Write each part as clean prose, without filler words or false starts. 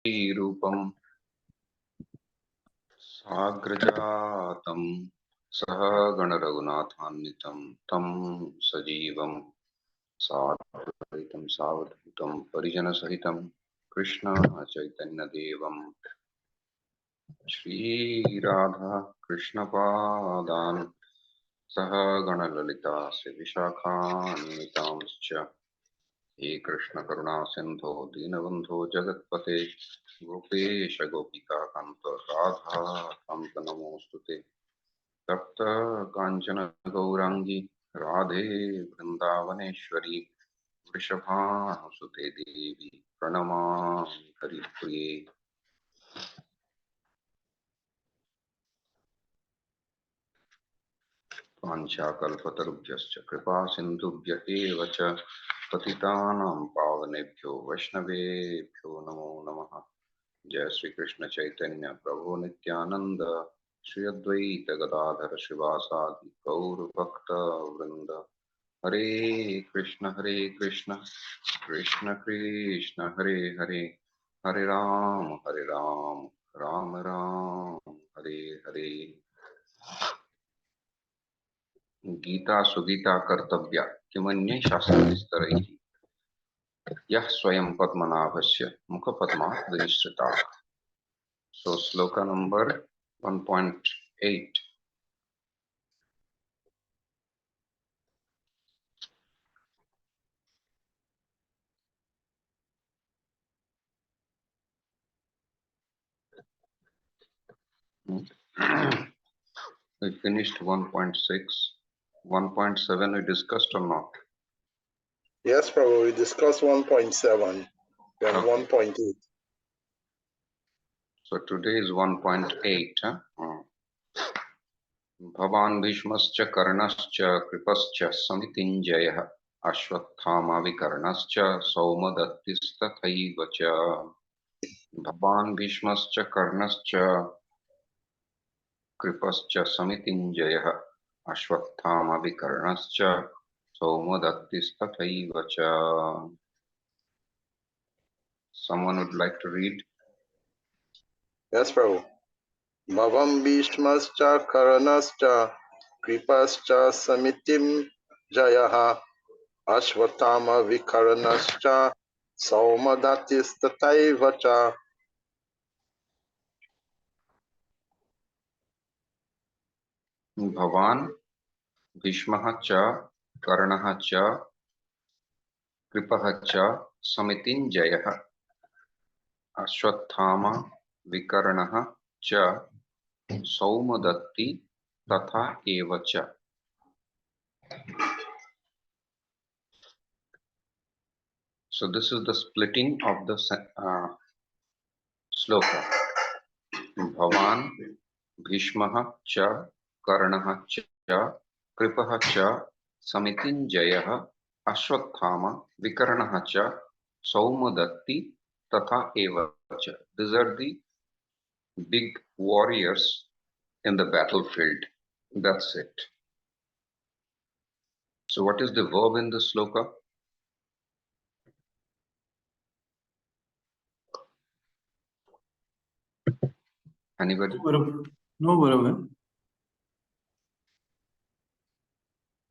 रूपम साग्रजातम सह गण रघुनाथान्वितं तं सजीवं साद्वैतं सावधूतं परिजन सहितं कृष्ण चैतन्य देवं श्री राधा कृष्ण पादान् सह गण ललिता से विशाखान्वितांश्च हे कृष्ण करुणा सिंधो दीनबंधो जगत्पते गोपेश गोपिका कांत राधा कांत नमोस्तुते तप्त कांचन गौरांगी राधे वृंदावनेश्वरी वृषभानुसुते देवी प्रणमामि हरिप्रिये। वाञ्छाकल्पतरुभ्यश्च कृपा सिन्धुभ्य एव च पतितानां पावनेभ्यो वैष्णवेभ्यो नमो नमः। जय श्री कृष्ण चैतन्य प्रभु नित्यानंद श्री अद्वैत गदाधर शिवासादि गौर भक्त वृंद हरे कृष्ण कृष्ण कृष्ण हरे हरे हरे राम राम राम हरे हरे। गीता सुगीता कर्तव्या किमन्ये शास्त्रविस्तरैः यः स्वयं पद्मनाभस्य मुखपद्मात् विनिश्रिता। So sloka number 1.8. We finished 1.6. 1.7 we discussed or not? Yes, Prabhu, we discussed 1.7 and Okay. 1.8. So today is 1.8. Bhavan Bhishmascha Karnascha Kripascha Samitinjayah Ashwathama Vikarnascha Saumadattistatthaivacha. Bhavan Bhishmascha Karnascha Kripascha Samitinjayah Ashwathama Vikarnascha Saumadattistatthaivacha. Someone would like to read? Yes, Prabhu. Bhavam Bhishmascha Karanascha Kripascha Samitim Jayaha Ashwatthama Vikaranascha Saumadatis Bhavan Bhishmah cha Karnah cha Kripah cha Samitinjayah Ashwathama Vikarnah cha Saumadatti Tatha eva cha. So this is the splitting of the sloka. Bhavan Bhishmah cha Karnah cha Kripah cha Samitinjayah Ashwathama Vikarnah cha Saumadatti Tatha eva cha. These are the big warriors in the battlefield. That's it. So what is the verb in the sloka? Anybody? No verb.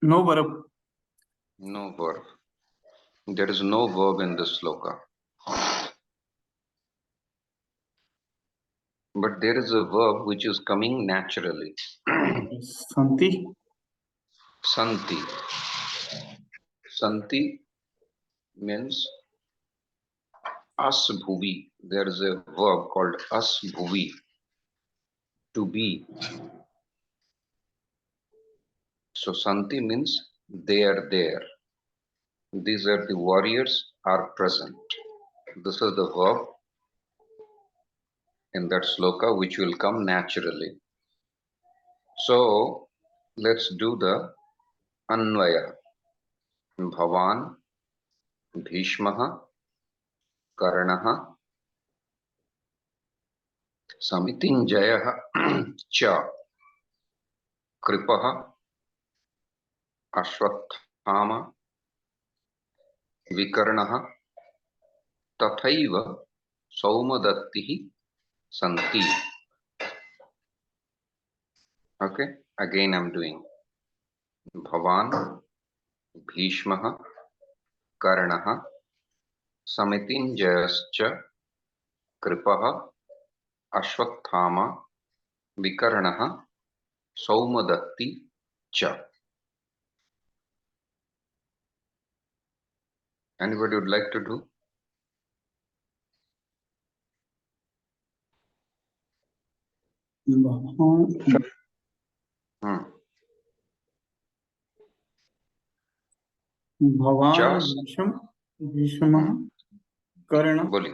No verb. No verb. There is no verb in the sloka. But there is a verb which is coming naturally. Santi. Santi. Santi means as bhuvi. There is a verb called as bhuvi. To be. So Santi means they are there. These are the warriors are present. This is the verb in that sloka which will come naturally. So let's do the Anvaya. Bhavan, Bhishmaha, Karnaha, Samitinjayah cha, Kripaha, Ashwathama, Vikarnaha, Tathaiva Saumadatti Santi. Okay, again I'm doing Bhavan, Bhishmaha, Karnaha, Samitinjayascha, Kripaha, Ashwathama, Vikarnaha, Saumadatti cha. Anybody would like to do? Bhawan Cha. भीष्मः कर्ण बोलिए.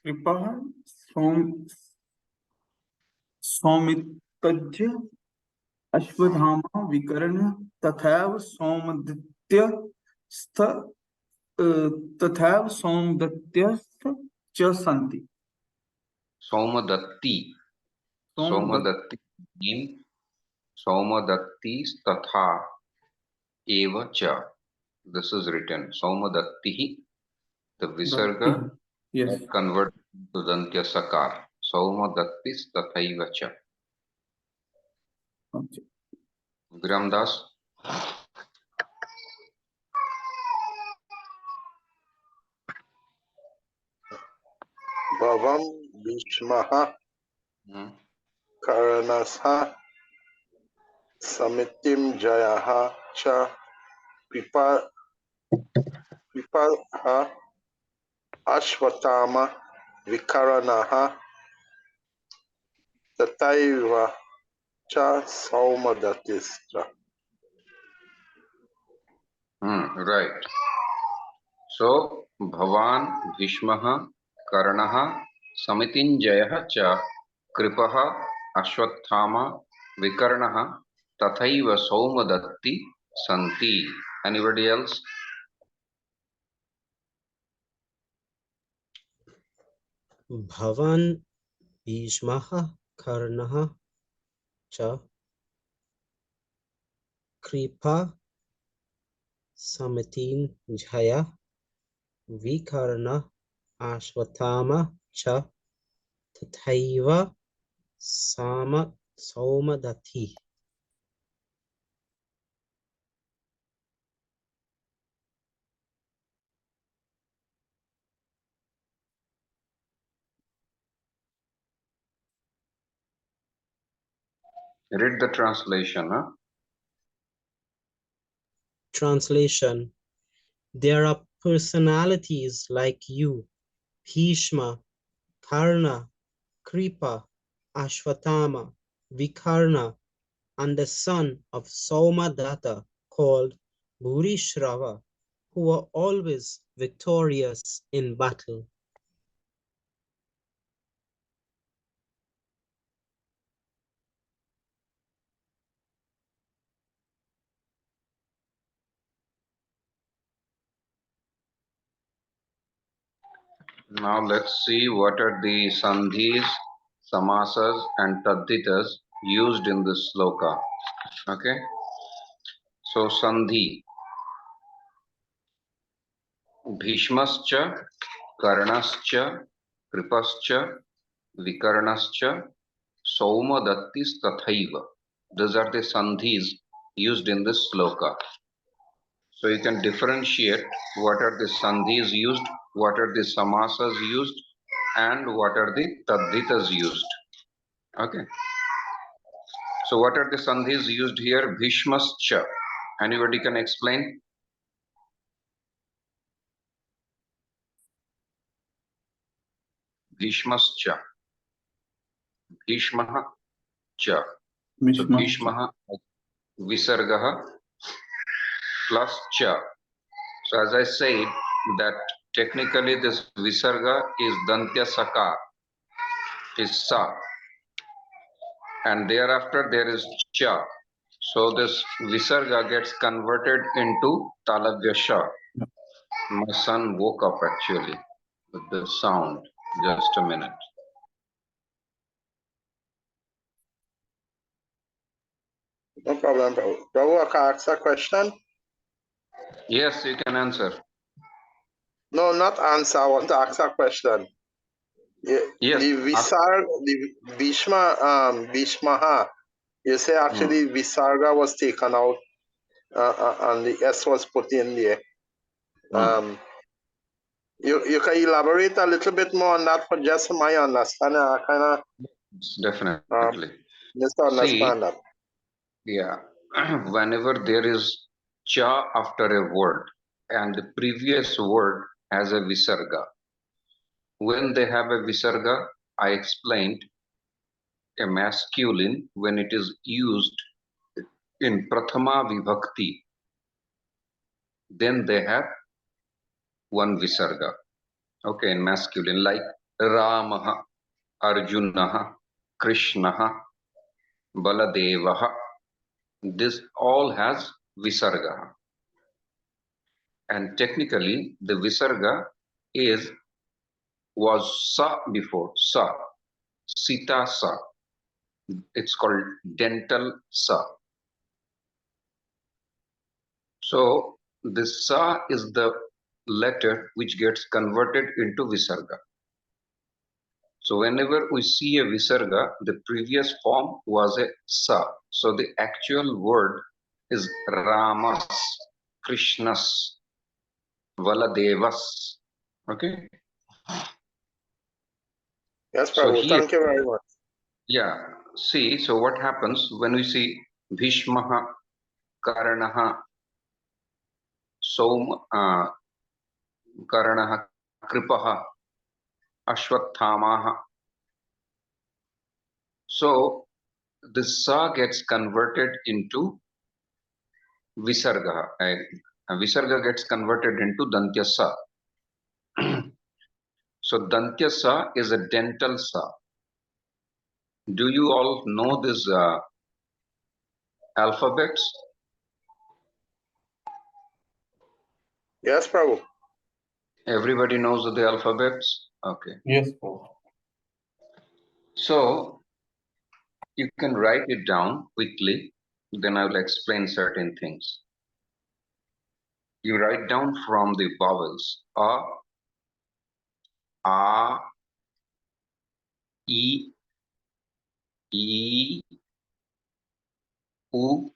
कृपः सौमित्रज्य अश्वत्थामा विकर्ण तथैव सौमदत्त्यस्थ च सन्ति. Saumadatti. Saumadatti name. Saumadatti tatha eva cha. This is written. Saumadatti. The Visarga Yes. converted to Dantya Sakar. Saumadatti tathaiva cha. Okay. Viramdas. Bhavam Bhishmaha Karanasha Samitim Jayaha Cha Kripaha Ashwatthama Vikaranaha Tataiva Cha Saumadatistra. Right. So, Bhavan, Bhishmaha, Karnaha, Samitinjayaha cha, Kripaha, Ashwathama, Vikarnaha, Tathaiva Saumadatti Santi. Anybody else? Bhavan Bhishmaha Karnaha cha Kripa Samitin Jaya Vikarna Ashwatthama cha Tathaiva Saumadati. Read the translation. Huh? Translation. There are personalities like you, Bhishma, Karna, Kripa, Ashwatthama, Vikarna, and the son of Saumadatta called Bhurishrava, who are always victorious in battle. Now let's see what are the sandhis, samasas and tadditas used in this sloka. Okay. So sandhi. Bhishmascha, Karnascha, Kripascha, Vikarnascha, Saumadattis tathaiva. These are the sandhis used in this sloka. So you can differentiate what are the sandhis used, what are the samasas used, and what are the tadditas used. Okay. So what are the sandhis used here? Bhishmascha. Anybody can explain? Bhishmascha. Bhishmaha cha. So Bhishmaha, Visargaha plus cha. So as I said that technically this Visarga is Dantya Saka, is Sa. And thereafter there is cha. So this Visarga gets converted into Talavya Sha. My son woke up actually with the sound. Just a minute. No problem, Prabhu. Prabhu, I can ask a question? Yes, you can answer. No, not answer. I want to ask a question. Yeah, Yes. the Visarga, the Bhishmaha, you say actually Visarga was taken out and the S was put in there. You can elaborate a little bit more on that for just my understanding. I kind of Definitely. misunderstand that. Yeah. Whenever there is cha after a word and the previous word has a visarga, when they have a visarga, I explained a masculine when it is used in prathama vibhakti, then they have one visarga. Okay, in masculine, like Ramaha, Arjunaha, Krishnaha, Baladevaha. This all has visarga. And technically, the visarga was sa before, sa, sita sa. It's called dental sa. So this sa is the letter which gets converted into visarga. So whenever we see a visarga, the previous form was a sa. So the actual word is Ramas, Krishnas, Valadevas. Okay. Yes, So Prabhu. here, Thank you very much. yeah, see, so what happens when we see Bhishmaha, Karanaha, Karanaha, Kripaha, Ashwathamaha. So the sa gets converted into Visarga. Visarga gets converted into Dantya sa. So Dantya sa is a dental sa. Do you all know these alphabets? Yes, Prabhu. Everybody knows the alphabets? Okay. Yes, Prabhu. So you can write it down quickly, then I will explain certain things. You write down from the vowels A, E, U,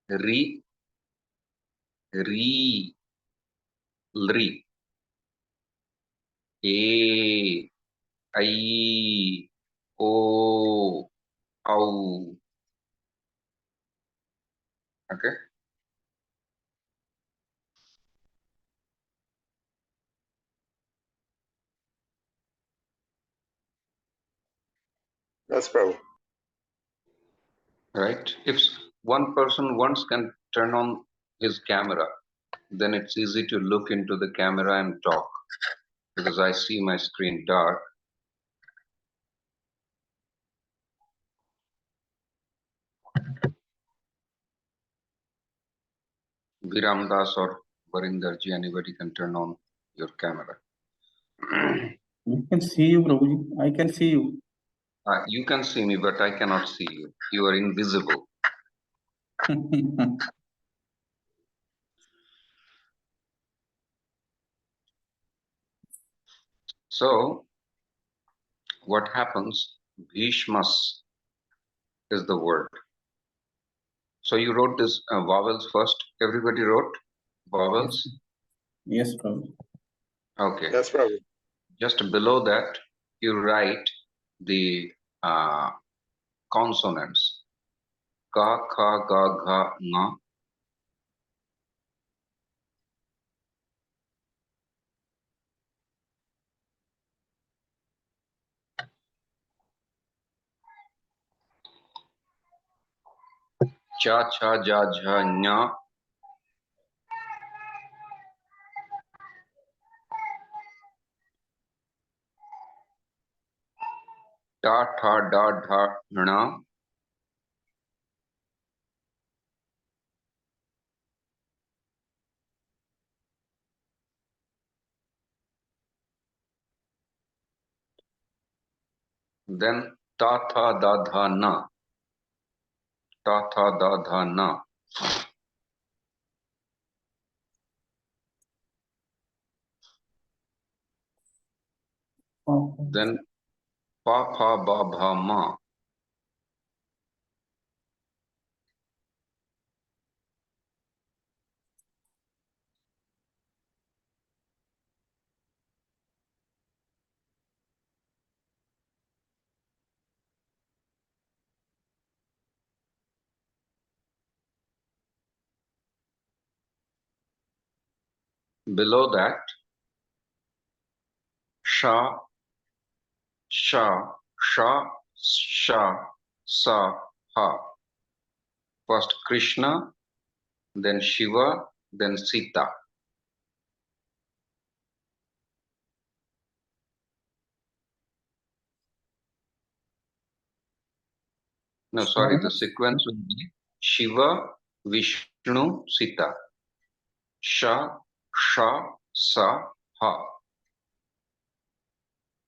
Ri, Ri, Lri, A, I, O, Au. Okay. Yes, Prabhu. Right. If one person once can turn on his camera, then it's easy to look into the camera and talk because I see my screen dark. Viram Das or Varindarji, anybody can turn on your camera. We can see you, Prabhuji. I can see you. You can see me, but I cannot see you. You are invisible. So, what happens? Bhishmas is the word. So, you wrote this vowels first. Everybody wrote vowels? Yes, Prabhu. Okay. Yes, Prabhu. Just below that, you write the consonants. Ka, kha, ga, gha, nga. Cha, cha, ja, jha, nya. Ta, tha, da, dha, na. Then ta, tha, da, dha, na. Ta, tha, da, dha, na. Okay. then pa, pha, ba, bha, ma. Below that, sha, sha, sha, sha, sa, ha. First Krishna, then Shiva, then Sita. No, sorry, the sequence will be Shiva, Vishnu, Sita. Sha, sha, sa, ha.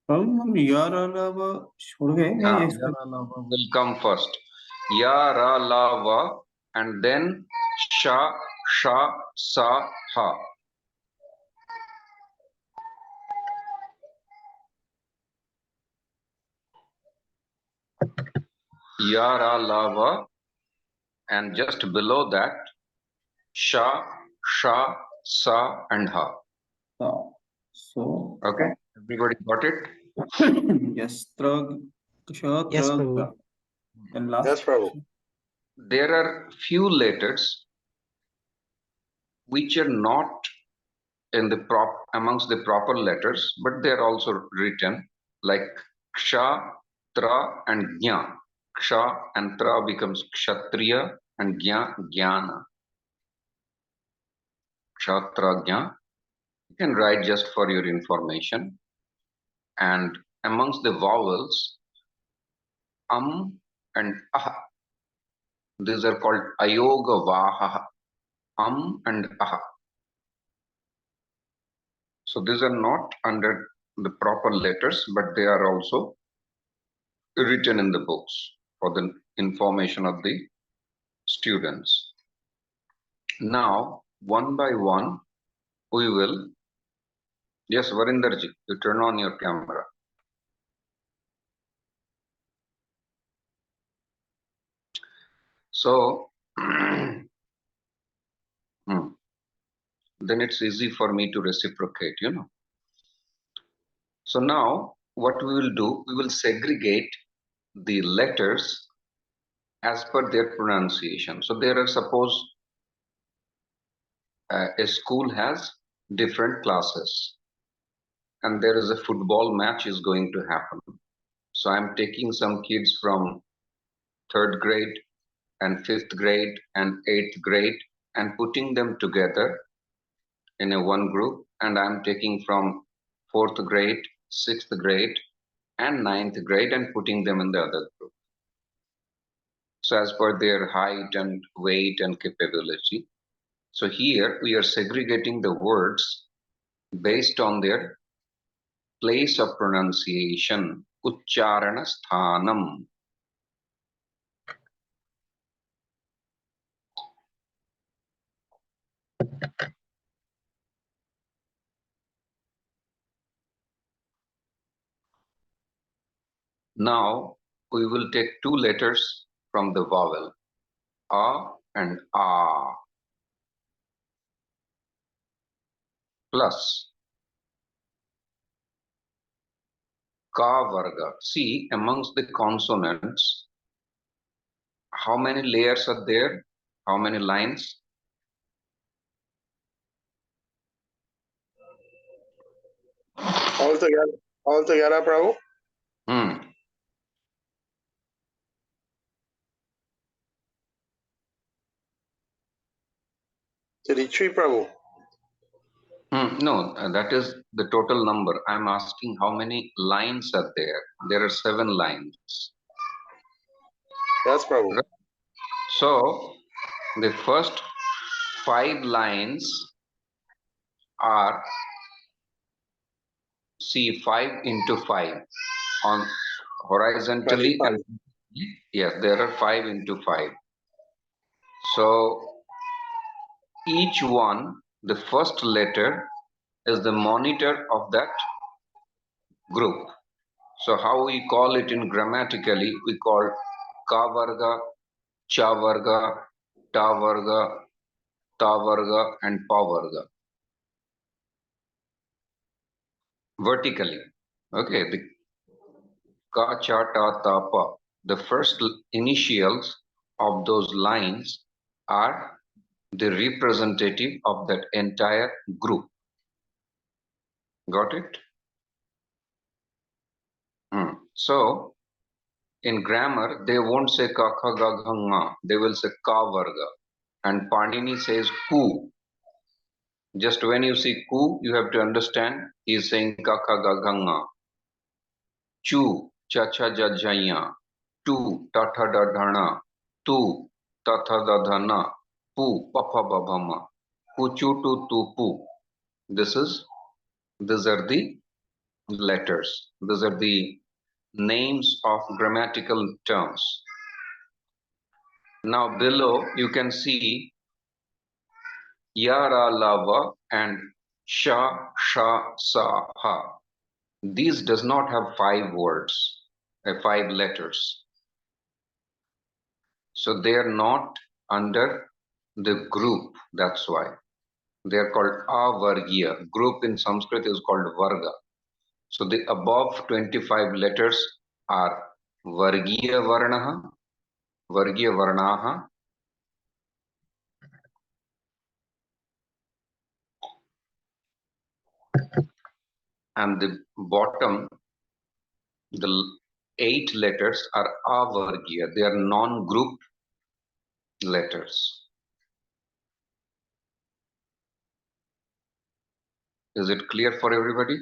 प्रभु हम यार अलावा छोड़ गए क्या Yeah, ये ya ra la va will come first. Ya ra la va and then sha, sha, sa, ha. Ya ra la va and just below that sha, sha, sa and ha. So Okay, everybody got it? yes, trag, ksha, Yes, trag, Prabhu. tra. Then last. Yes, Prabhu. There are few letters which are not in the amongst the proper letters, but they are also written like ksha, tra and gnya. Ksha and tra becomes kshatriya and gnya, jnana. Ksha, tra, gnya. You can write just for your information. And amongst the vowels, and ah, these are called ayoga vaha. And ah. So these are not under the proper letters, but they are also written in the books for the information of the students. Now, one by one, we will. Yes, Varindarji, you turn on your camera. So, then it's easy for me to reciprocate, you know. So now, what we will do, we will segregate the letters as per their pronunciation. So there are, suppose, a school has different classes and there is a football match is going to happen. So I'm taking some kids from 3rd grade and 5th grade and 8th grade and putting them together in a one group, and I'm taking from 4th grade, 6th grade and 9th grade and putting them in the other group. So as per their height and weight and capability. So here we are segregating the words based on their place of pronunciation, Uchcharana Sthanam. Now we will take two letters from the vowel, A and A, plus Ka Varga. See, amongst the consonants, how many layers are there? How many lines? Altogether, Prabhu. 33, Prabhu. No, that is the total number. I'm asking how many lines are there. There are 7 lines. Yes, Prabhu. So the first 5 lines are, see, 5 into 5 on horizontally 25. and yes, there are 5 into 5. So each one, the first letter is the monitor of that group. So how we call it in grammatically, we call ka varga, cha varga, ta varga, ta varga, and pa varga. Vertically. Okay, the ka, cha, ta, ta, pa. The first initials of those lines are the representative of that entire group. Got it? So, in grammar, they won't say ka, kha, ga, gha, nga. They will say ka varga. And Panini says ku. Just when you see ku, you have to understand he is saying ka, kha, ga, gha, nga. Chu, cha, cha, ja, jaya. Tu, ta, tha, da, dhana. Tu, ta, tha, da, dhana. Pu, pa, pha, ba, bha, ma. Pu, chu, tu, tu, pu. These are the letters. These are the names of grammatical terms. Now below you can see Yara, Lava and Sha, Sha, Sa, Ha. These does not have 5 words, 5 letters. So they are not under the group, that's why. They are called Avargiya. Group in Sanskrit is called Varga. So the above 25 letters are Vargiya Varnaha, Vargiya Varnaha, and the bottom, the 8 letters are Avargiya. They are non-group letters. Is it clear for everybody?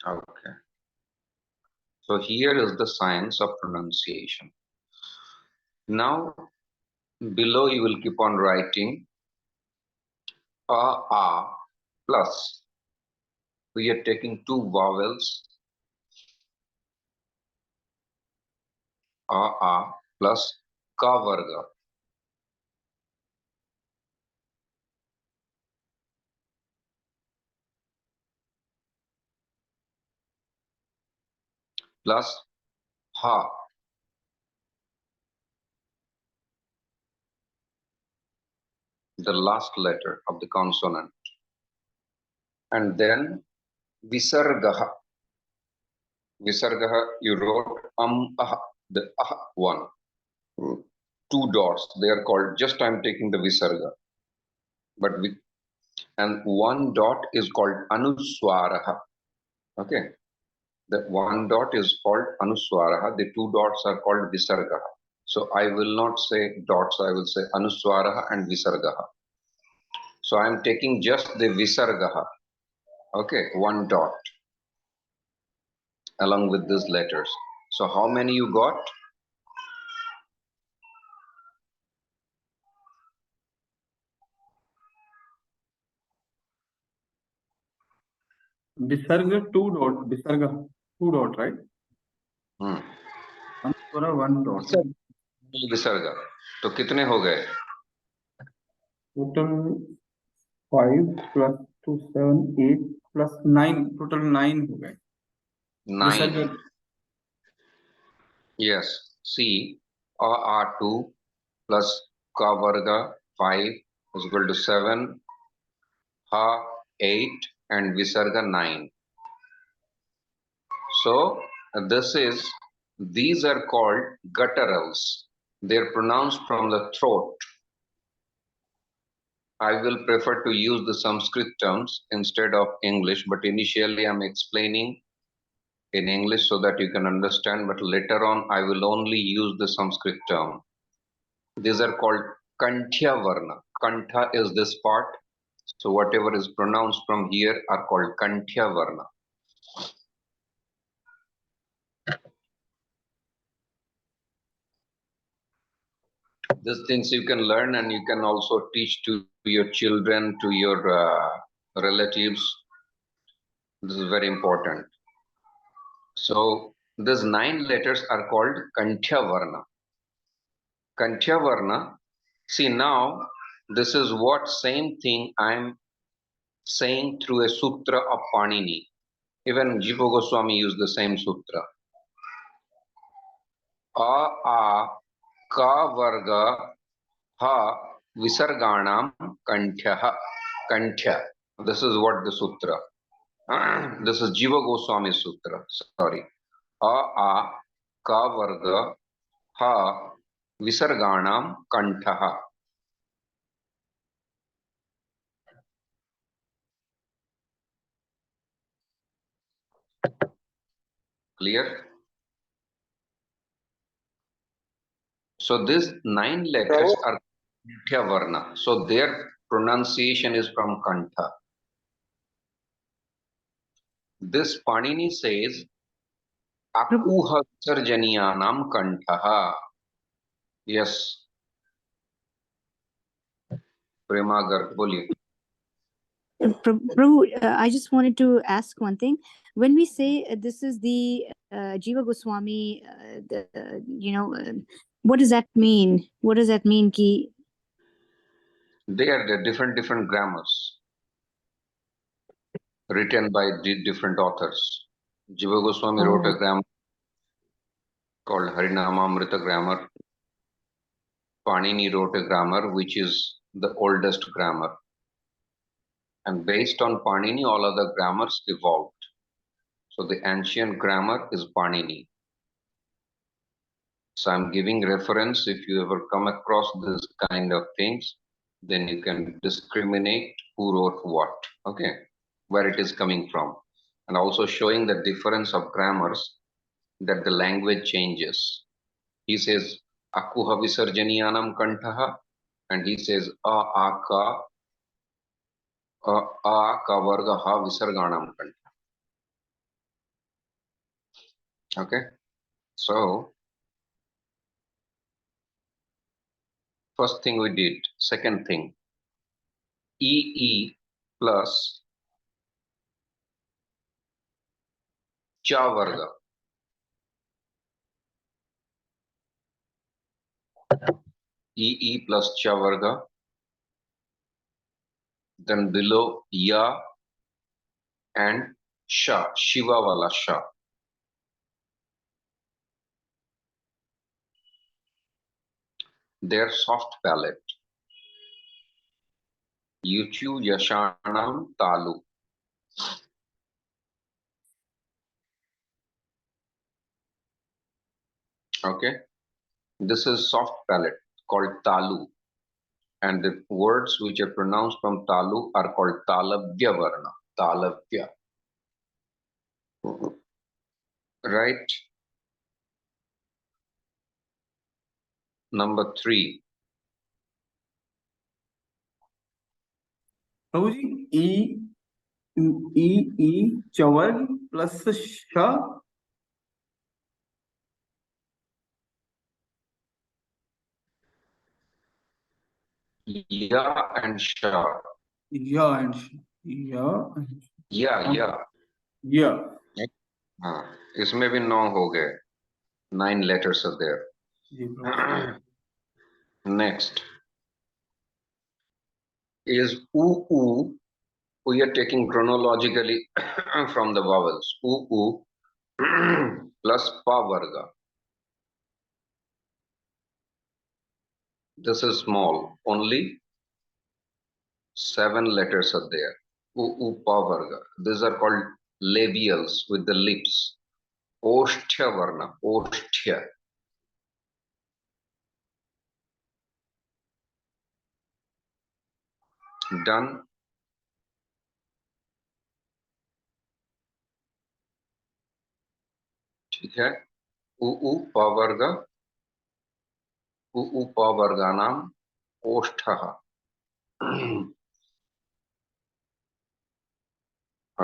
Okay. So here is the science of pronunciation. Now, below you will keep on writing A plus. We are taking 2 vowels, A plus Ka Varga. Plus Ha. The last letter of the consonant. And then Visargaha. Visargaha, you wrote the one. 2 dots, they are called, just I'm taking the Visarga. But and 1 dot is called Anuswaraha. Okay. The 1 dot is called Anuswaraha. The 2 dots are called Visargaha. So I will not say dots, I will say Anuswaraha and Visargaha. So I am taking just the Visargaha. Okay, 1 dot along with these letters. So how many you got? Visarga 2 dot. Visarga 2 dot, right? Anuswara 1 dot. Visarga. तो कितने हो गए? Total 5 plus 2, 7, 8 plus 9. Total 9 हो गए. 9. Visarga. Yes. See, A2 plus Ka Varga 5 is equal to 7, Ha 8 and Visarga 9. So these are called gutturals. They are pronounced from the throat. I will prefer to use the Sanskrit terms instead of English, but initially I'm explaining in English so that you can understand, but later on I will only use the Sanskrit term. These are called Kanthya Varna. Kantha is this part. So whatever is pronounced from here are called Kanthya Varna. These things you can learn and you can also teach to your children, to your relatives. This is very important. So these 9 letters are called Kanthya Varna. Kanthya Varna, see now, this is what same thing I'm saying through a sutra of Panini. Even Jiva Goswami used the same sutra. A ka varga ha visarganam kanthya. This is what the sutra. This is Jiva Goswami sutra. Sorry. A ka varga ha visarganam kantha. Clear? So these 9 letters are Kantha Varna. So their pronunciation is from Kantha. This Panini says Akuha Sarjaniyanam Kantha. Yes, Prema Garg, boliye. Prabhu, I just wanted to ask one thing. When we say this is the Jiva Goswami, what does that mean? What does that mean? Ki They are the different grammars written by different authors. Jiva Goswami wrote a grammar called Harinamamrita grammar. Panini wrote a grammar which is the oldest grammar. And based on Panini, all other grammars evolved. So the ancient grammar is Panini. So I'm giving reference. If you ever come across this kind of things, then you can discriminate who wrote what, okay, where it is coming from. And also showing the difference of grammars, that the language changes. He says, Akuha Visarjaniyanam Kantaha, and he says, A ka varga ha Visarganam Kantaha. Okay, so first thing we did. Second thing, EE plus cha varga. EE plus cha varga. Then below ya and sha, Shiva wala sha. Their soft palate. Yuchu yashanam talu. Okay, this is soft palate called talu, and the words which are pronounced from talu are called talavya varna. Talavya, right? Number 3. Prabhuji, E chavar plus sha. Ya and sha. Ya and sha. Ya. Ya. Yeah. इसमें भी 9 हो गए. 9 letters are there. Next is oo. We are taking chronologically from the vowels. Oo plus pa varga. This is small. Only 7 letters are there. Oo pa varga. These are called labials with the lips. Osthya varna. Osthya. Done. ठीक है. ऊ पा वर्ग. ऊ पा वर्गानाम ओष्ठः.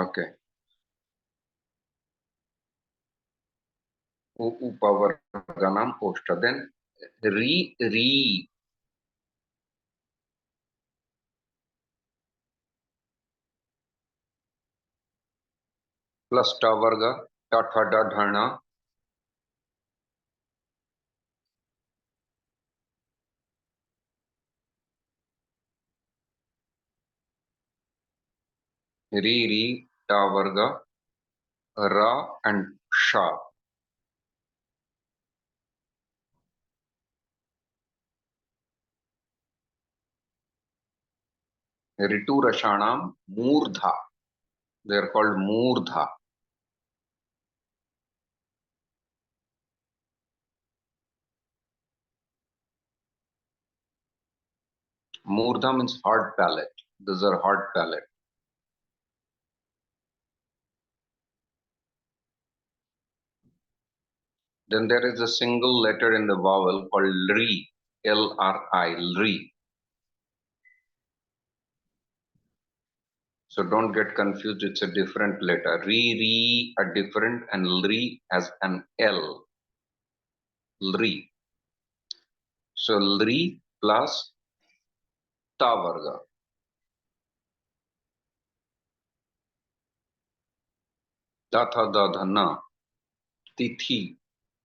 Okay. ऊ पा वर्गानाम ओष्ठ. Then re plus ta varga. Ta tha da dhana. Re ta varga. Ra and Sha. Ritu Rashanam Murdha. They are called Murdha. Murdha means hard palate. These are hard palate. Then there is a single letter in the vowel called Lri. L-R-I. Lri. So don't get confused. It's a different letter. Re are different, and Lri has an L. Lri. So Lri plus Ta Varga. Tatha Dadhana. Tithi.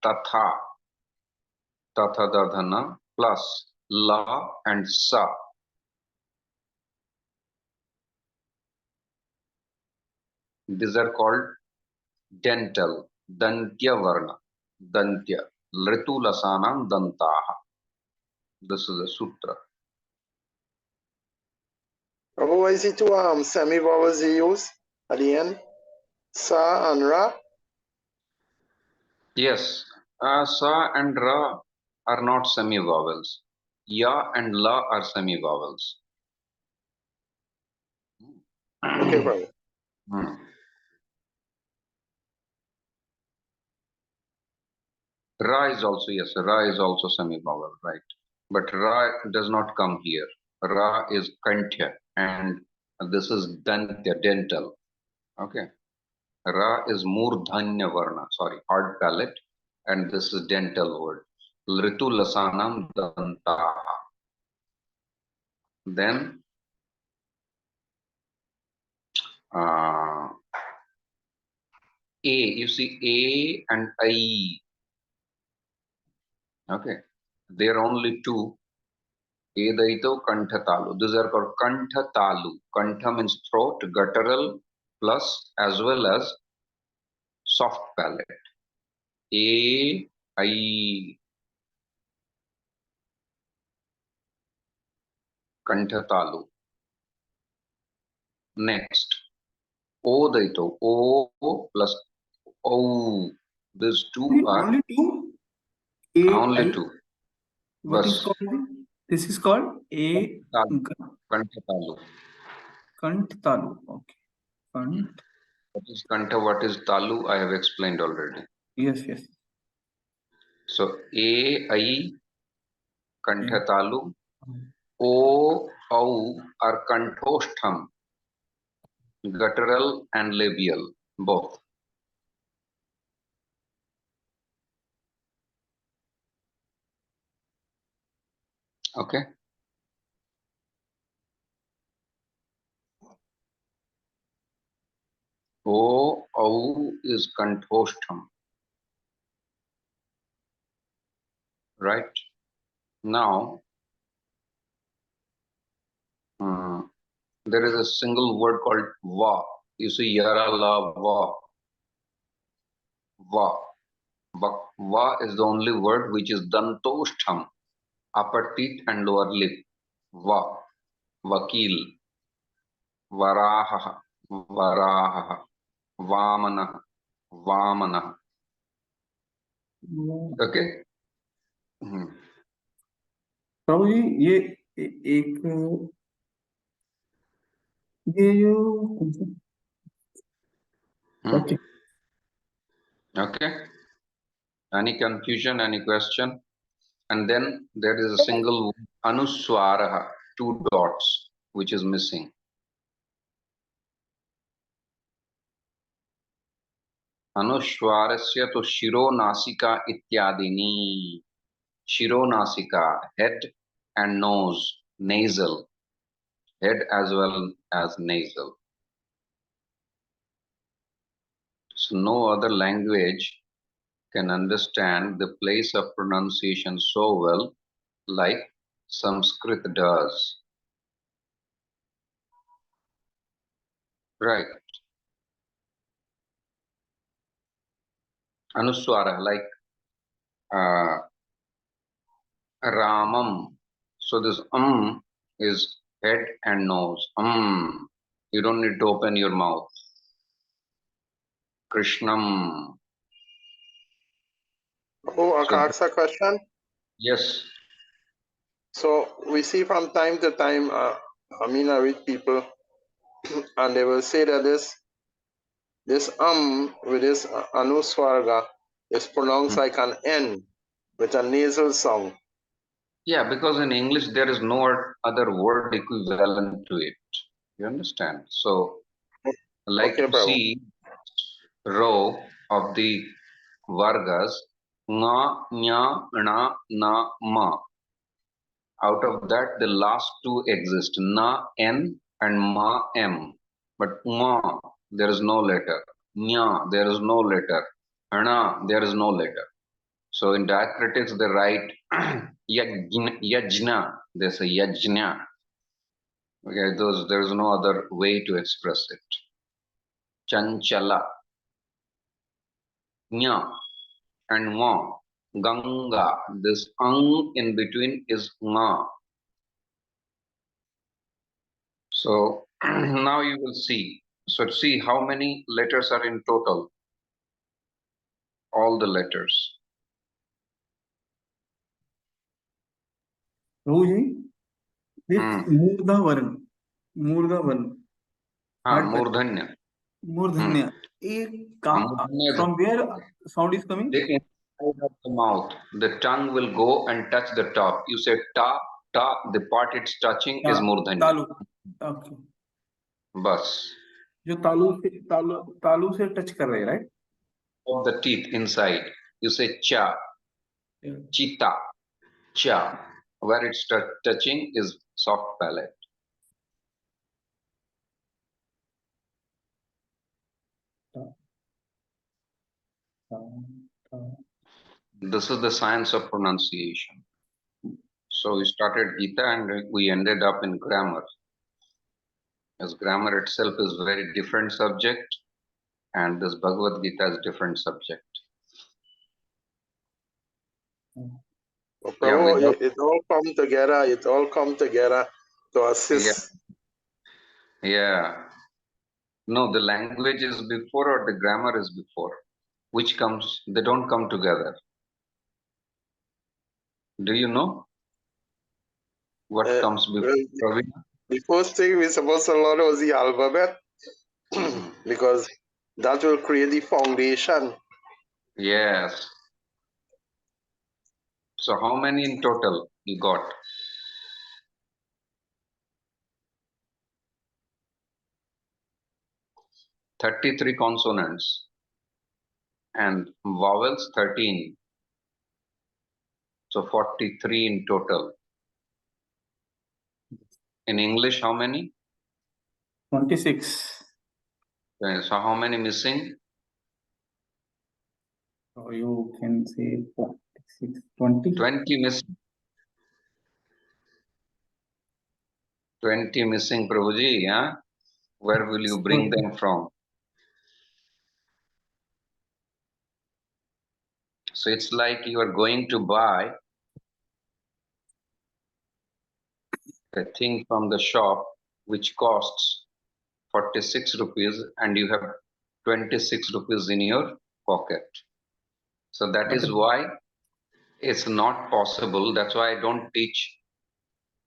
Tatha. Tatha Dadhana plus La and Sa. These are called dental. Dantya Varna. Dantya. Ritu Lasanam Dantaha. This is a sutra. What is it two semi-vowels you use at the end? Sa and Ra? Yes, Sa and Ra are not semi-vowels. Ya and La are semi-vowels. Okay, brother. Ra is also, yes, Ra is also semi-vowel, right? But Ra does not come here. Ra is Kantya, and this is Dantya, dental. Okay. Ra is Murdhanya Varna, sorry, hard palate, and this is dental word. Ritu Lasanam Dantaha. Then A, you see A and I. Okay, there are only two. Edaito Kanthatalu. These are called Kanthatalu. Kantha means throat, guttural, plus as well as soft palate. A, I, Kanthatalu. Next, Odaito. O plus O. These two are Only two. A, only I. two. What is Bas. called? This is called A. Kanthatalu. Kant Talu. Okay. Kant. What is Kantha? What is Talu? I have explained already. Yes, yes. So A, I, Kanthatalu. O, Au are Kanthostham, guttural and labial, both. Okay. O, Au is Kanthostham. Right? Now, there is a single word called Va. You see, Yara La Va. Va. Va is the only word which is Dantostham, upper teeth and lower lip. Va. Vakil. Varaha. Varaha. Vamana. Vamana. Okay. प्रभु जी ये एक ये जो okay. Okay. Any confusion, any question? And then there is a single anuswaraha, two dots, which is missing. Anushwarasya to shiro nasika ityadini. Shiro nasika, head and nose, nasal. Head as well as nasal. So no other language can understand the place of pronunciation so well like Sanskrit does. Right. Anuswara, like Ramam. So this is head and nose. You don't need to open your mouth. Krishnam. Oh, I So can ask a question. yes. So we see from time to time, I read people, and they will say that this with this anuswarga is pronounced like an N with a nasal sound. Yeah, because in English there is no other word equivalent to it. You understand? So, like Okay, you Prabhu. see, row of the vargas, nga, nya, na, na, ma. Out of that, the last two exist, na, n, and ma, m. But nga, there is no letter. Nya, there is no letter. Ana, there is no letter. So in diacritics, they write yajna. They say yajna. Okay, there is no other way to express it. Chanchala, nya, and nga. Ganga. This ang in between is nga. So now you will see. So see how many letters are in total. All the letters. Roji, this Murdha Varna, hard cut, Murdhanya. Murdhanya. Murdhanya From where sound is coming? the inside of the mouth. The tongue will go and touch the top. You say ta, ta, the part it's touching is Murdhanya. Talu. Okay. Bas. जो तालू से touch कर रहे हैं, right? Of the teeth inside. You say cha, Yeah. chita, cha. Where it's touching is soft palate. This is the science of pronunciation. So we started Gita and we ended up in grammar. As grammar itself is a very different subject, and this Bhagavad Gita is different subject. So, Prabhu, it all come together. It all come together to assist. Yeah. No, the language is before or the grammar is before. Which comes? They don't come together. Do you know what comes before? Well, the first thing we're supposed to learn was the alphabet, because that will create the foundation. Yes. So how many in total you got? 33 consonants and vowels 13. So 43 in total. In English, how many? 26. Okay, so how many missing? So you can say 46, 20. 20 missing. 20 missing, Prabhuji, yeah? Where will you bring them from? So it's like you are going to buy a thing from the shop which costs 46 rupees and you have 26 rupees in your pocket. So that is why it's not possible. That's why I don't teach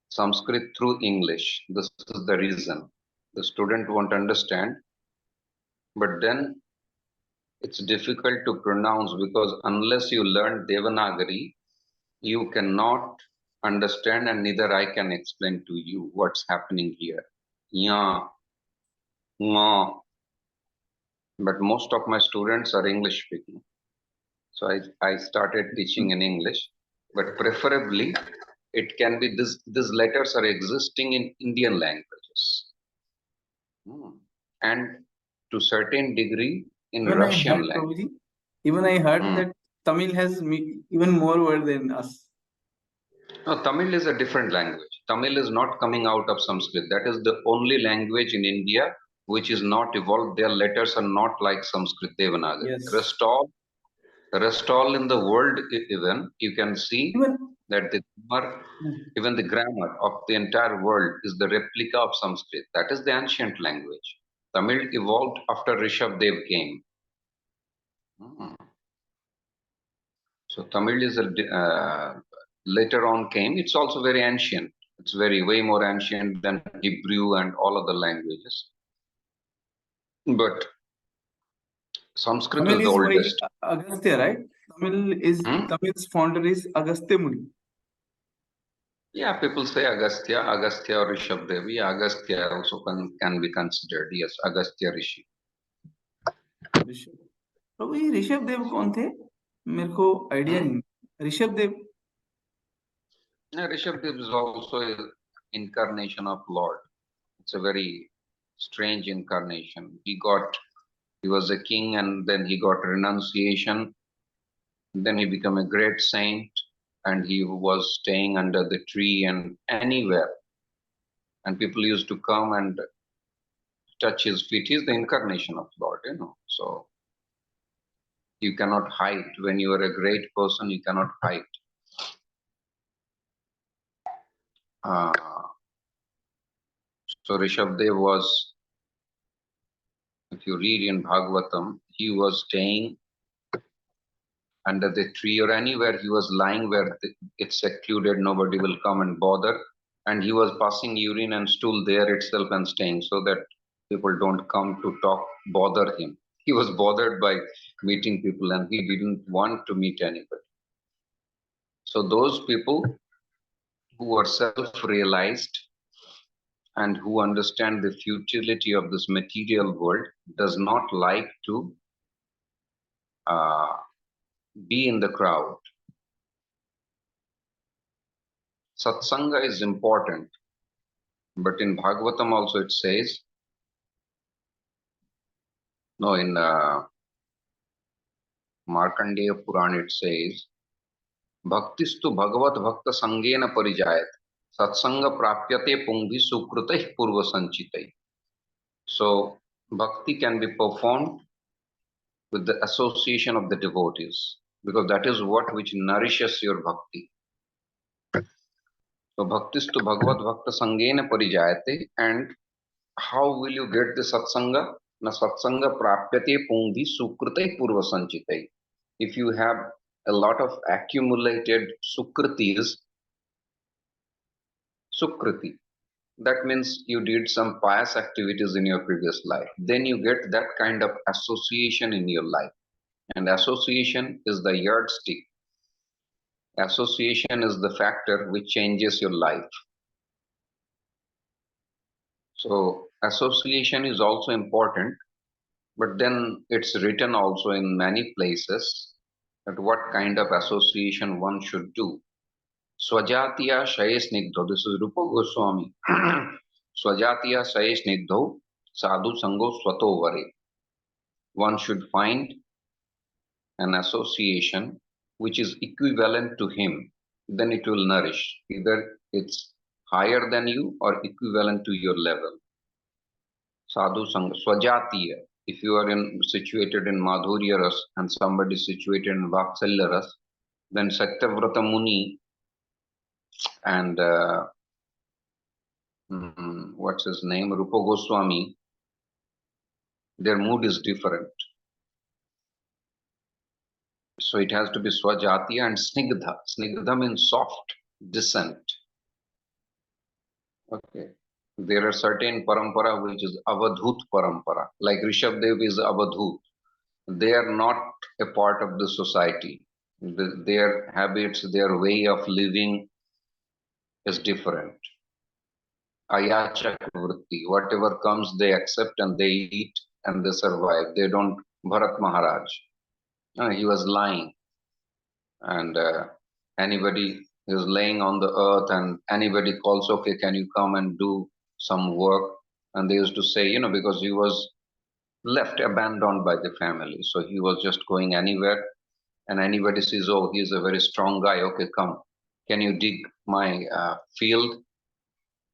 Sanskrit through English. This is the reason. The student won't understand. But then it's difficult to pronounce because unless you learn Devanagari, you cannot understand and neither I can explain to you what's happening here. Yeah, no. But most of my students are English speaking. So I started teaching in English, but preferably it can be these letters are existing in Indian languages. And to certain degree in Russian language. Even I heard that Tamil has even more words than us. No, Tamil is a different language. Tamil is not coming out of Sanskrit. That is the only language in India which is not evolved. Their letters are not like Sanskrit Devanagari. Yes. Rest all The rest all in the world, even you can see Even that even the grammar of the entire world is the replica of Sanskrit. That is the ancient language. Tamil evolved after Rishabh Dev came. Hmm. So Tamil is later on came. It's also very ancient. It's way more ancient than Hebrew and all other languages. But Sanskrit Tamil is the is by oldest. Agastya, right? Tamil's founder is Agastya Muni. Yeah, people say Agastya or Rishabh Dev. Yeah, Agastya also can be considered. Yes, Agastya Rishi. Rishabh प्रभु ये ऋषभ देव कौन थे? मेरे को idea नहीं. Rishabh Dev. Yeah, Rishabh Dev is also an incarnation of Lord. It's a very strange incarnation. He was a king and then he got renunciation. Then he became a great saint and he was staying under the tree and anywhere. And people used to come and touch his feet. He's the incarnation of Lord, So you cannot hide. When you are a great person, you cannot hide. So Rishabdev was, if you read in Bhagavatam, he was staying under the tree or anywhere he was lying where it's secluded, nobody will come and bother. And he was passing urine and stool there itself and staying so that people don't come to bother him. He was bothered by meeting people and he didn't want to meet anybody. So those people who are self-realized and who understand the futility of this material world does not like to be in the crowd. Satsanga is important, but in Bhagavatam also it says, no, in Markandeya Puran it says, Bhaktistu Bhagavat Bhakta Sangena Parijayat Satsanga Prapyate Punghi Sukritah Purva Sanchitai. So, bhakti can be performed with the association of the devotees, because that is what which nourishes your bhakti. So, Bhaktistu Bhagavat Bhakta Sangena Parijayate, and how will you get the satsanga? Na satsanga prapyate punghi sukritai purva sanchitai. If you have a lot of accumulated sukritis, sukriti, that means you did some pious activities in your previous life. Then you get that kind of association in your life. And association is the yardstick. Association is the factor which changes your life. So association is also important, but then it's written also in many places that what kind of association one should do. Swajatiya Shaye Snigdho. This is Rupa Goswami. Swajatiya Shaye Snigdho Sadhu Sango Swato Vare. One should find an association which is equivalent to him. Then it will nourish. Either it's higher than you or equivalent to your level. Sadhu Sangha, Swajatiya. If you are situated in Madhurya Ras and somebody is situated in Vatsalya Ras, then Satyavrata Muni and what's his name, Rupa Goswami, their mood is different. So it has to be Swajatiya and Snigdha. Snigdha means soft, decent. Okay. There are certain parampara which is Avadhut parampara. Like Rishabdev is Avadhut. They are not a part of the society. Their habits, their way of living is different. Ayachak vritti. Whatever comes, they accept and they eat and they survive. They don't. Bharat Maharaj. He was lying. And anybody is laying on the earth and anybody calls, okay, can you come and do some work? And they used to say, because he was left abandoned by the family. So he was just going anywhere and anybody says, oh, he's a very strong guy. Okay, come. Can you dig my field?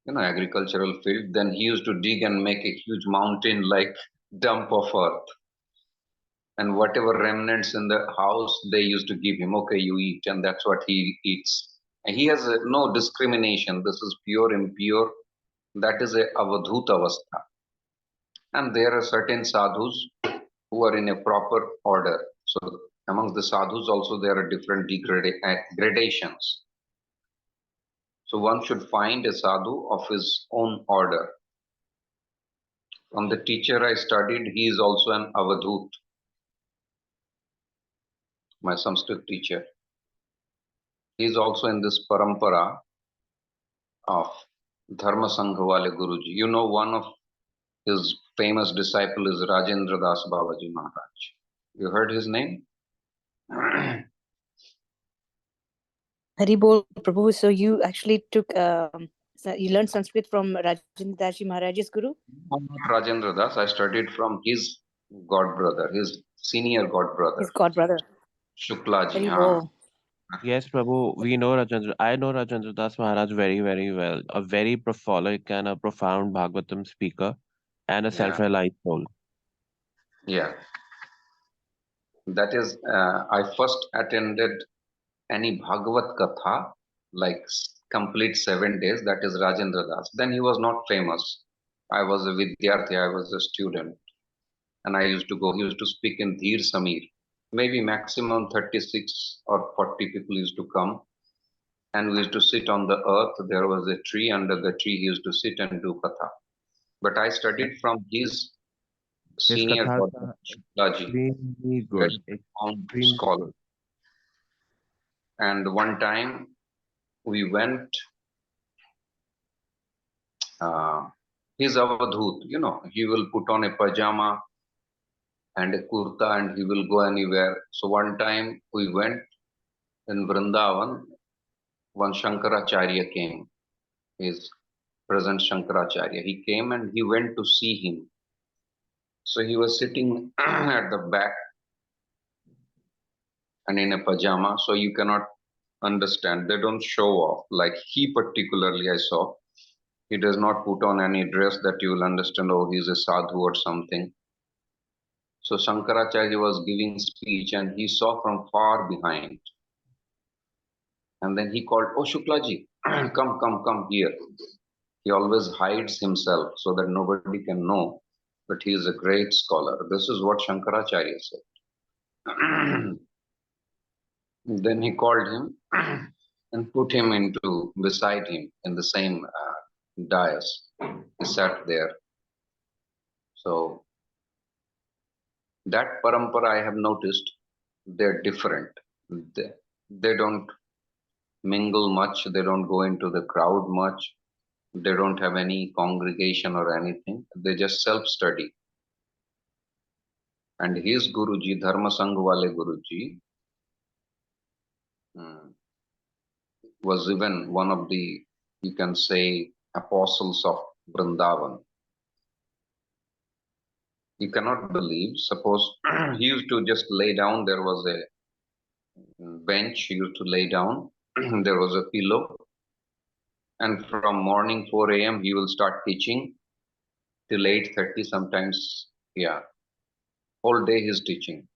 Agricultural field. Then he used to dig and make a huge mountain like dump of earth. and whatever remnants in the house they used to give him. Okay, you eat, and that's what he eats. And he has no discrimination. This is pure, impure. That is a avadhut avastha. And there are certain sadhus who are in a proper order. So amongst the sadhus also there are different gradations. So one should find a sadhu of his own order. From the teacher I studied, he is also an avadhut, my Sanskrit teacher. He is also in this parampara of Dharma Sangha Wale Guruji. You know, one of his famous disciple is Rajendra Das Babaji Maharaj. You heard his name? Hari Bol, Prabhu. So you actually took, you learned Sanskrit from Rajendra Das Ji Maharaj's guru? Not Rajendra Das. I studied from his god brother, his senior god brother. His god brother. Shuklaji. Hari Bol. Yes, Prabhu, we know Rajendra. I know Rajendra Das Maharaj very, very well. A very prolific and a profound Bhagavatam speaker and a Yeah. self-realized soul. Yeah. That is, I first attended any Bhagavat Katha, like complete 7 days, that is Rajendra Das. Then he was not famous. I was a Vidyarthi, I was a student. And I used to go, he used to speak in Dheer Samir. Maybe maximum 36 or 40 people used to come. And we used to sit on the earth. There was a tree. Under the tree, he used to sit and do Katha. But I studied from his His senior kathas god, are Shuklaji, extremely good. very profound Extremely scholar. good. And one time we went, he's Avadhut, you know, he will put on a pajama and a kurta and he will go anywhere. So one time we went in Vrindavan, one Shankaracharya came, his present Shankaracharya. He came and he went to see him. So he was sitting at the back and in a pajama, so you cannot understand. They don't show off. Like he particularly, I saw, he does not put on any dress that you will understand, oh, he's a sadhu or something. So Shankaracharya was giving speech and he saw from far behind. And then he called, oh, Shuklaji, come here. He always hides himself so that nobody can know, but he is a great scholar. This is what Shankaracharya said. Then he called him and put him beside him in the same dais. He sat there. So that parampara I have noticed, they're different. They don't mingle much. They don't go into the crowd much. They don't have any congregation or anything. They just self-study. And his Guruji, Dharma Sangha Wale Guruji, was even one of the, you can say, apostles of Vrindavan. You cannot believe, suppose he used to just lay down, there was a bench, he used to lay down, there was a pillow, and from morning 4 a.m. he will start teaching till 8:30 sometimes, yeah. Whole day he's teaching.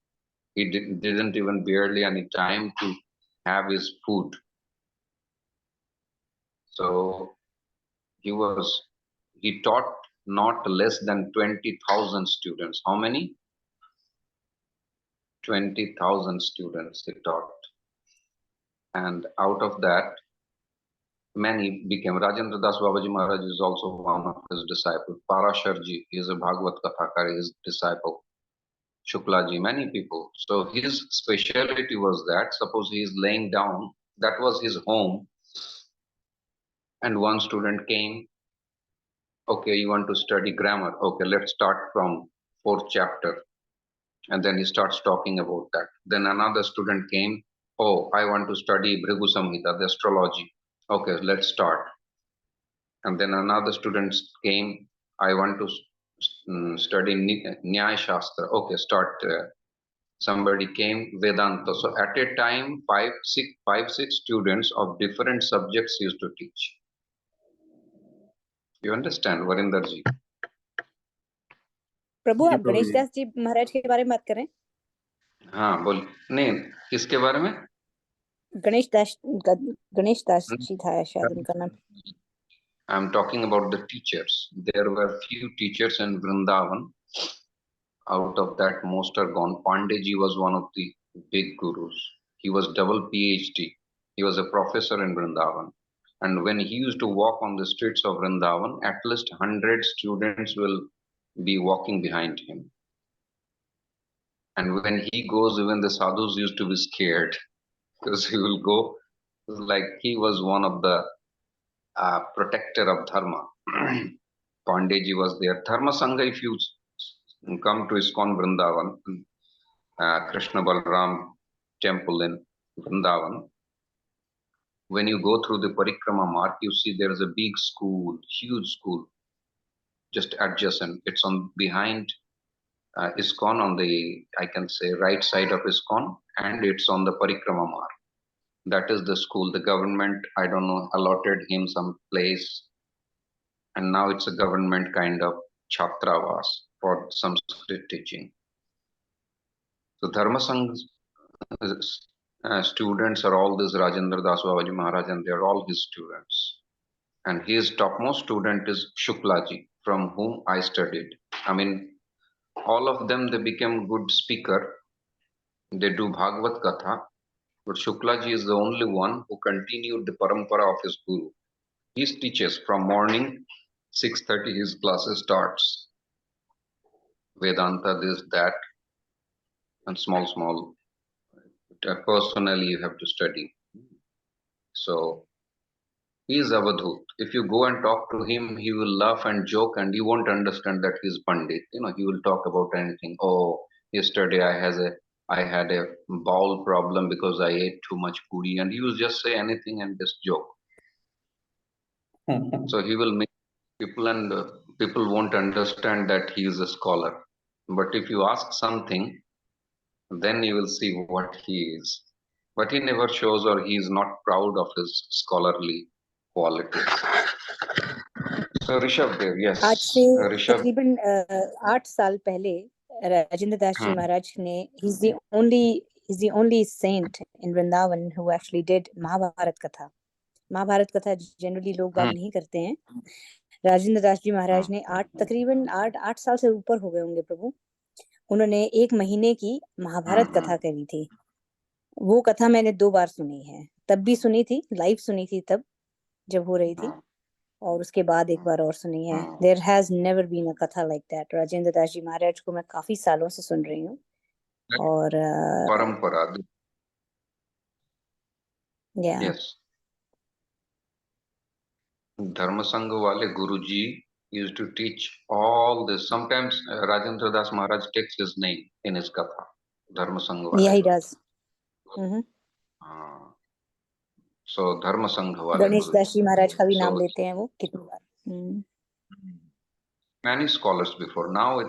He didn't even barely any time to have his food. So he taught not less than 20,000 students. How many? 20,000 students he taught. And out of that, many became. Rajendra Das Babaji Maharaj is also one of his disciples. Parasharji is a Bhagavad Kathakar, his disciple. Shuklaji, many people. So his speciality was that, suppose he is laying down, that was his home, and one student came, okay, you want to study grammar, okay, let's start from 4th chapter, and then he starts talking about that. Then another student came, oh, I want to study Bhrigu Samhita, the astrology, okay, let's start. And then another student came, I want to study Nyaya Shastra, okay, start. Somebody came, Vedanta. So at a time, five, six students of different subjects used to teach. You understand, Varindarji? प्रभु जी आप प्रभु गणेश जी। दास जी महाराज के बारे में बात कर रहे हैं? हाँ बोल नहीं किसके बारे में? गणेश दास जी था शायद उनका नाम। I'm talking about the teachers. There were few teachers in Vrindavan. Out of that, most are gone. Pandeji was one of the big gurus. He was double PhD. He was a professor in Vrindavan. And when he used to walk on the streets of Vrindavan, at least 100 students will be walking behind him. And when he goes, even the sadhus used to be scared because he will go like he was one of the protector of dharma. Pandeji was there. Dharma Sangha, if you come to ISKCON Vrindavan, Krishna Balram temple in Vrindavan, when you go through the parikrama mark, you see there is a big school, huge school, just adjacent. It's on behind ISKCON on the, I can say, right side of ISKCON, and it's on the parikrama mark. That is the school. The government, I don't know, allotted him some place, and now it's a government kind of chhatravas for Sanskrit teaching. So Dharma Sangh students are all this Rajendra Das Babaji Maharaj, and they're all his students. And his topmost student is Shuklaji, from whom I studied. I mean, all of them, they became good speaker. They do Bhagavad Katha, but Shuklaji is the only one who continued the parampara of his guru. He teaches from morning 6:30. His classes starts. Vedanta, this, that, and small. Personally, you have to study. So he is Avadhut. If you go and talk to him, he will laugh and joke, and you won't understand that he's Pandit. You know, he will talk about anything. Oh, yesterday I had a bowel problem because I ate too much puri, and he will just say anything and just joke. So he will make people, and people won't understand that he is a scholar. But if you ask something, then you will see what he is. But he never shows, or he is not proud of his scholarly qualities. So Rishabh Dev, yes. आज से Rishabh. तकरीबन 8 साल पहले राजेंद्र दास जी महाराज ने he's the only saint in Vrindavan who actually did Mahabharat कथा. महाभारत कथा generally लोग बाग नहीं करते हैं. राजेंद्र दास जी महाराज ने तकरीबन 8 साल से ऊपर हो गए होंगे प्रभु. उन्होंने 1 महीने की महाभारत कथा करी थी. वो कथा मैंने 2 बार सुनी है. तब भी सुनी थी, लाइव सुनी थी तब जब हो रही थी, और उसके बाद एक बार और सुनी है. There has never been a कथा like that. राजेंद्र दास जी महाराज को मैं काफी सालों से सुन रही हूँ. और परंपरा. yeah. Yes. Dharma Sangha wale Guruji used to teach all this. Sometimes Rajendra Das Maharaj takes his name in his katha. Dharma Sangha wale. Yeah, he does. So Dharma Sangha wale Ganesh Guruji. Das ji महाराज का भी नाम लेते हैं वो कितनी बार. Many scholars before. Now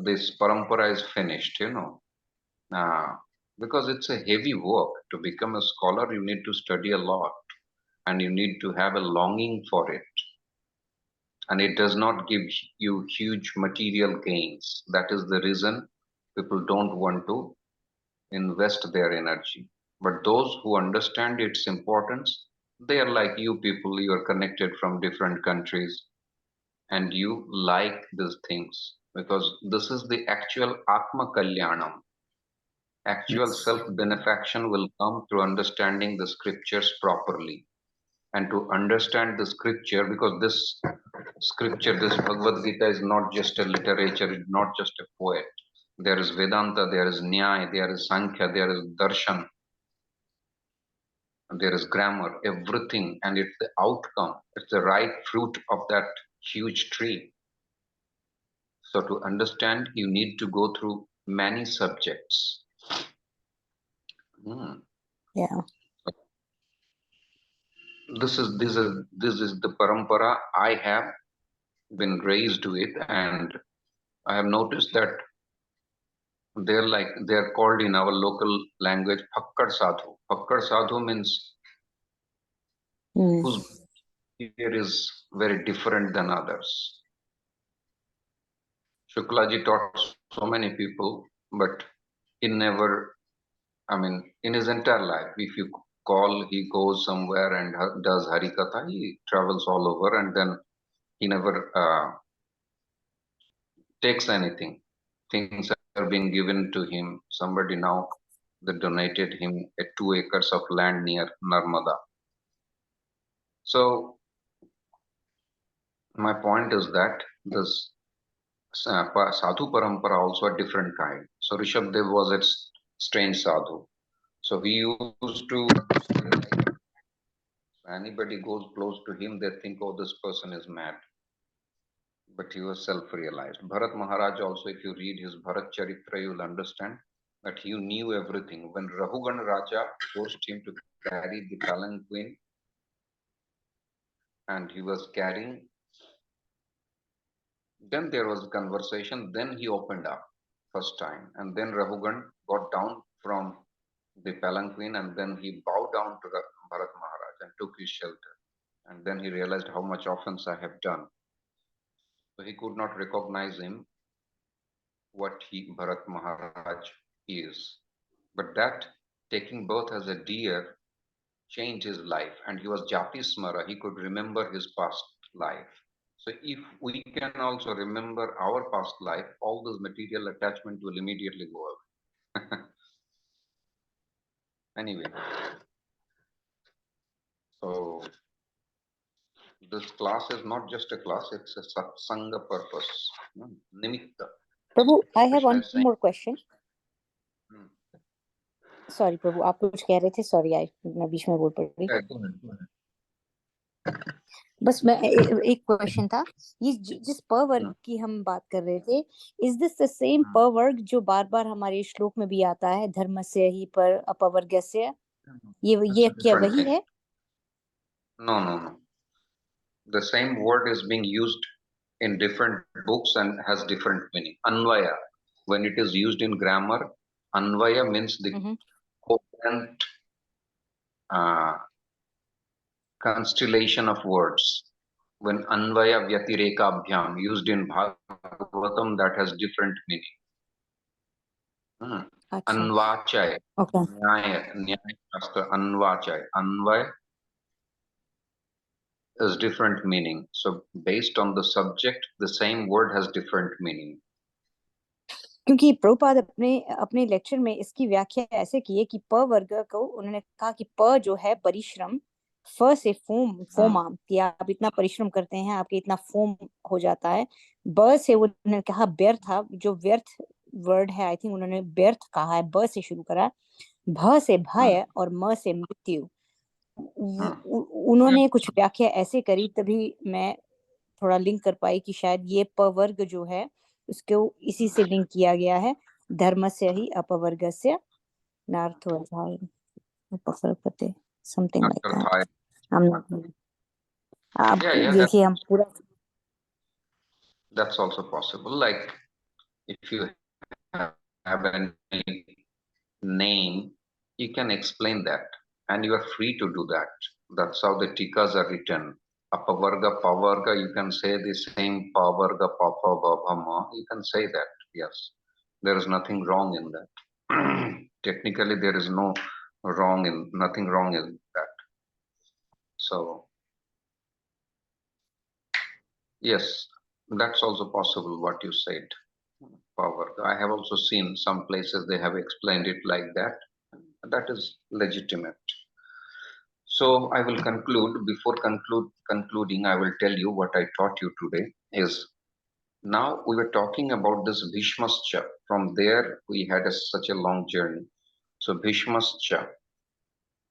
this parampara is finished, you know. Because it's a heavy work. To become a scholar, you need to study a lot, and you need to have a longing for it. And it does not give you huge material gains. That is the reason people don't want to invest their energy. But those who understand its importance, they are like you people. You are connected from different countries, and you like these things because this is the actual Atma Kalyanam. Actual self-benefaction will come through understanding the scriptures properly. And to understand the scripture, because this scripture, this Bhagavad Gita is not just a literature, it's not just a poet. There is Vedanta, there is Nyaya, there is Sankhya, there is Darshan, there is grammar, everything, and it's the outcome. It's the ripe fruit of that huge tree. So to understand, you need to go through many subjects. Yeah. This is the parampara I have been raised with, and I have noticed that they're called in our local language Pakkad Sadhu. Pakkad Sadhu means whose behavior is very different than others. Shuklaji taught so many people, but he never I mean, in his entire life, if you call, he goes somewhere and does Harikatha, he travels all over, and then he never takes anything. Things are being given to him. Somebody now that donated him 2 acres of land near Narmada. So my point is that this sadhu parampara also a different kind. So Rishabdev was a strange sadhu. So he used to, anybody goes close to him, they think, oh, this person is mad. But he was self-realized. Bharat Maharaj also, if you read his Bharat Charitra, you'll understand that he knew everything. When Rahugan Raja forced him to carry the palanquin, and he was carrying, then there was a conversation, then he opened up first time, and then Rahugan got down from the palanquin, and then he bowed down to Bharat Maharaj and took his shelter. And then he realized how much offense I have done. So he could not recognize him, what Bharat Maharaj is. But that taking birth as a deer changed his life, and he was Jati Smara. He could remember his past life. So if we can also remember our past life, all this material attachment will immediately go away. Anyway, so this class is not just a class, it's a satsanga purpose. Nimitta. Prabhu, I have Krishna one is saying, more question. Sorry, Prabhu, आप कुछ कह रहे थे? Sorry, मैं बीच में बोल पड़ी. go ahead. बस मैं एक क्वेश्चन था, ये जिस प वर्ग की हम बात कर रहे थे, इज दिस द सेम प वर्ग जो बार बार हमारे श्लोक में भी आता है, धर्मस्य ही पर अपवर्गस्य? ये क्या वही है? No. The same word is being used in different books and has different meaning. Anvaya, when it is used in grammar, Anvaya means the coherent constellation of words. When Anvaya Vyatireka Abhyam used in Bhagavatam, that has different meaning. Anvachay, Nyaya Shastra, Anvachay, Anvay is different meaning. So based on the subject, the same word has different meaning. क्योंकि प्रभुपाद अपने lecture में इसकी व्याख्या ऐसे की है कि प वर्ग को उन्होंने कहा कि प जो है परिश्रम, फ से फोमा, कि आप इतना परिश्रम करते हैं, आपके इतना फोम हो जाता है. ब से उन्होंने कहा व्यर्थ, जो व्यर्थ वर्ड है, आई थिंक उन्होंने व्यर्थ कहा है, ब से शुरू करा. भ से भय और म से मृत्यु. उन्होंने कुछ व्याख्या ऐसे करी, तभी मैं थोड़ा लिंक कर पाई कि शायद ये प वर्ग जो है उसको इसी से लिंक किया गया है, धर्मस्य ही अपवर्गस्य नार्थोऽध्याय उपसर्पते, समथिंग लाइक दैट. आप देखिए, हम पूरा. That's also possible. Like if you have a name, you can explain that, and you are free to do that. That's how the tikas are written. Apavarga, pavarga, you can say the same pavarga, papa, babhama. You can say that, yes. There is nothing wrong in that. Technically, there is nothing wrong in that. So, yes, that's also possible what you said. Pavarga. I have also seen some places they have explained it like that. That is legitimate. So I will conclude. Before concluding, I will tell you what I taught you today is, now we were talking about this Bhishmascha. From there, we had such a long journey. So Bhishmascha.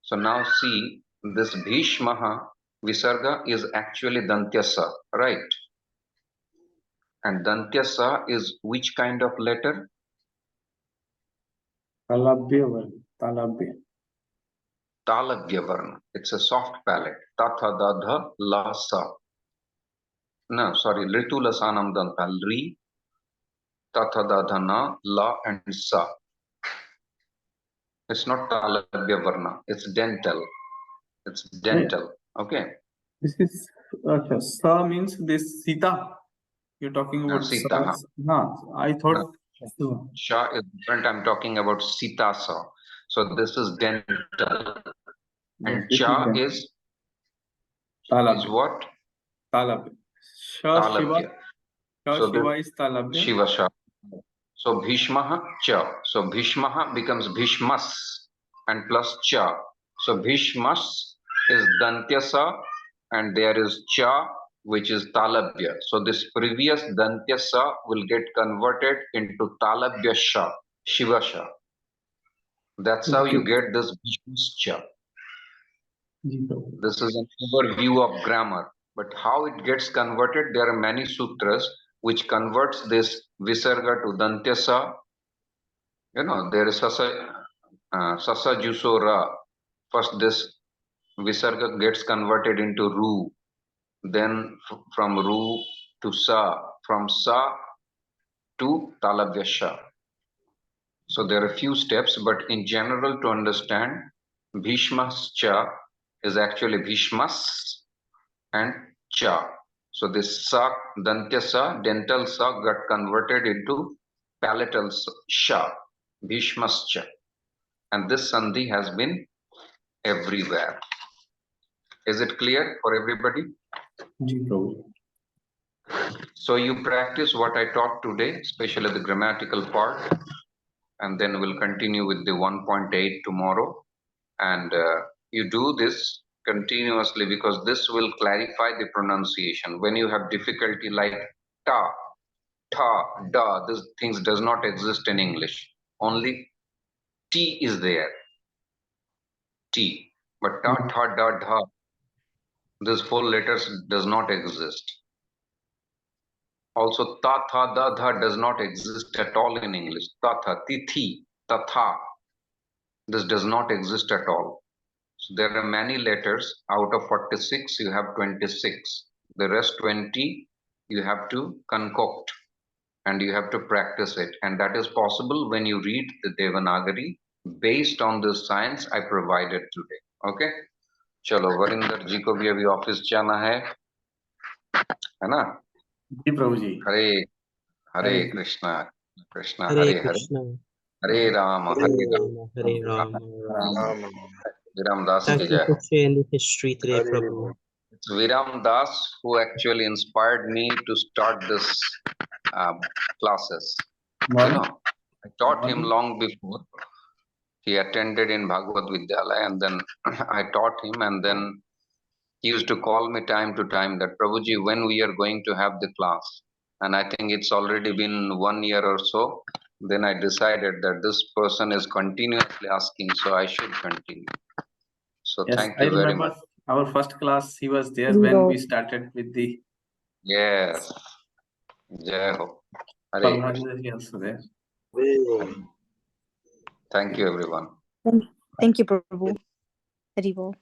So now see, this Bhishmaha Visarga is actually Dantyasa, right? And Dantyasa is which kind of letter? Talabhya. Talabhya Varna. It's a soft palate. Tatha dadha la sa. No, sorry, Ritu Lasanam Danta. Ri, Tatha dadha na, la and sa. It's not Talabhya Varna. It's dental. It's dental. Okay. This is sa means this Sita. You're talking about Sita. I thought Sha is different. I'm talking about Sita sa. So this is dental. And This is cha dental. is Talabya. what? Talabya. Sha Shiva. Talabya. Sha So Shiva the is Talabya. Shiva Sha. So Bhishmaha cha. So Bhishmaha becomes Bhishmas and plus cha. So Bhishmas is Dantyasa and there is cha which is Talabya. So this previous Dantyasa will get converted into Talabya Sha, Shiva Sha. That's how you get this Bhishmas cha. This is an overview of grammar. But how it gets converted, there are many sutras which converts this Visarga to Dantyasa. You know, there is Sasa Juso Ra. First this Visarga gets converted into Ru. Then from Ru to Sa. From Sa to Talabya Sha. So there are a few steps, but in general to understand, Bhishmas Cha is actually Bhishmas and Cha. So this Sa, Dantya Sa, dental Sa got converted into palatal Sha, Bhishmas Cha. And this Sandhi has been everywhere. Is it clear for everybody? So you practice what I taught today, especially the grammatical part, and then we'll continue with the 1.8 tomorrow. And you do this continuously because this will clarify the pronunciation. When you have difficulty like ta, tha, da, these things does not exist in English. Only T is there, T. But ta, tha, da, dha, these 4 letters does not exist. Also ta, tha, da, dha does not exist at all in English. Ta, tha, ti, thi, ta, tha. This does not exist at all. So there are many letters. Out of 46, you have 26. The rest 20, you have to concoct and you have to practice it. And that is possible when you read the Devanagari based on the science I provided today. Okay? Chalo, Varinder ji ko bhi abhi office jana hai na? Ji Prabhu ji. Hare Krishna, Krishna Hare Hare Hare, Krishna, Hare Rama, Hare Rama, Hare Rama, Rama. Viram Das Thank ki you jai. for sharing the history today, Prabhu. It's Viram Das who actually inspired me to start this classes. You know, I taught him long before. He attended in Bhagavad Vidyalaya and then I taught him and then he used to call me time to time that Prabhuji, when we are going to have the class? And I think it's already been 1 year or so. Then I decided that this person is continuously asking, so I should continue. So Yes, thank I you very remember much. our first class. He was there Zero. when we started with the Yes. Jai Ho. Hare Krishna. Parvati also there. Thank you, everyone. Thank you, Prabhu. Hari Bol.